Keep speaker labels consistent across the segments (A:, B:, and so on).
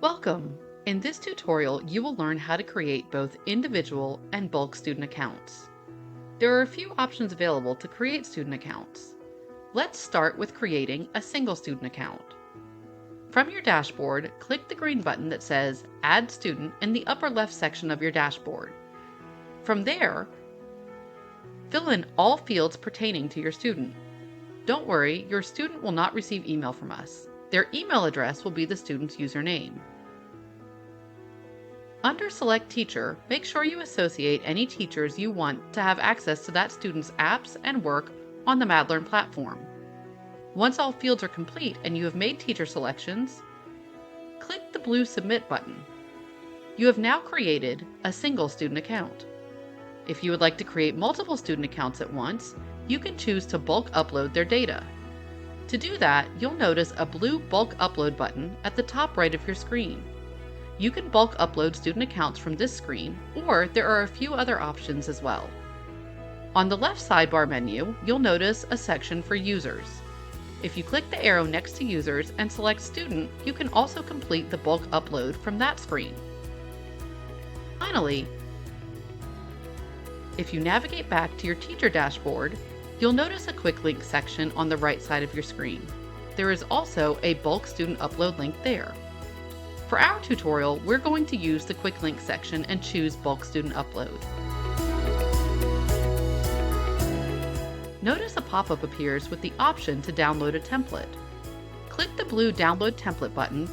A: Welcome! In this tutorial, you will learn how to create both individual and bulk student accounts. There are a few options available to create student accounts. Let's start with creating a single student account. From your dashboard, click the green button that says Add Student in the upper left section of your dashboard. From there, fill in all fields pertaining to your student. Don't worry, your student will not receive email from us. Their email address will be the student's username. Under Select Teacher, make sure you associate any teachers you want to have access to that student's apps and work on the MadLearn platform. Once all fields are complete and you have made teacher selections, click the blue Submit button. You have now created a single student account. If you would like to create multiple student accounts at once, you can choose to bulk upload their data. To do that, you'll notice a blue Bulk Upload button at the top right of your screen. You can bulk upload student accounts from this screen, or there are a few other options as well. On the left sidebar menu, you'll notice a section for users. If you click the arrow next to users and select student, you can also complete the bulk upload from that screen. Finally, if you navigate back to your teacher dashboard, you'll notice a quick link section on the right side of your screen. There is also a bulk student upload link there. For our tutorial, we're going to use the quick link section and choose bulk student upload. Notice a pop-up appears with the option to download a template. Click the blue Download Template button.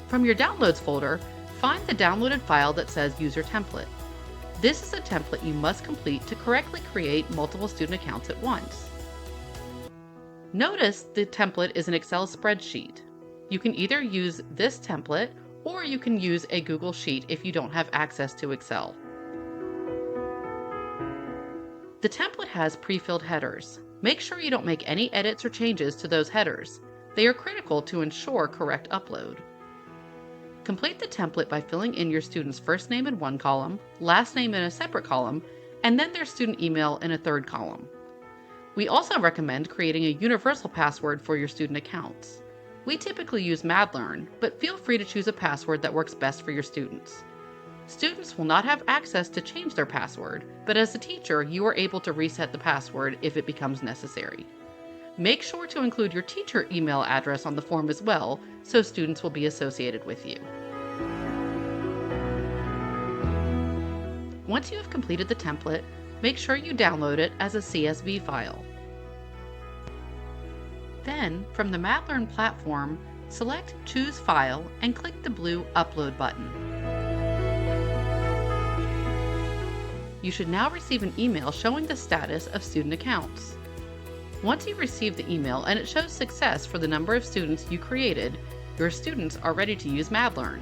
A: From your Downloads folder, find the downloaded file that says User Template. This is a template you must complete to correctly create multiple student accounts at once. Notice the template is an Excel spreadsheet. You can either use this template or you can use a Google Sheet if you don't have access to Excel. The template has pre-filled headers. Make sure you don't make any edits or changes to those headers. They are critical to ensure correct upload. Complete the template by filling in your student's first name in one column, last name in a separate column, and then their student email in a third column. We also recommend creating a universal password for your student accounts. We typically use MadLearn, but feel free to choose a password that works best for your students. Students will not have access to change their password, but as a teacher, you are able to reset the password if it becomes necessary. Make sure to include your teacher email address on the form as well, so students will be associated with you. Once you have completed the template, make sure you download it as a CSV file. Then, from the MadLearn platform, select Choose File and click the blue Upload button. You should now receive an email showing the status of student accounts. Once you receive the email and it shows success for the number of students you created, your students are ready to use MadLearn.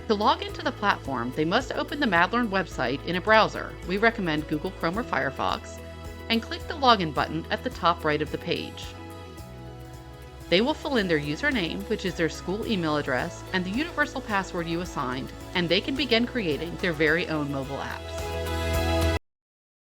A: To log into the platform, they must open the MadLearn website in a browser. We recommend Google Chrome or Firefox, and click the Login button at the top right of the page. They will fill in their username, which is their school email address, and the universal password you assigned, and they can begin creating their very own mobile apps.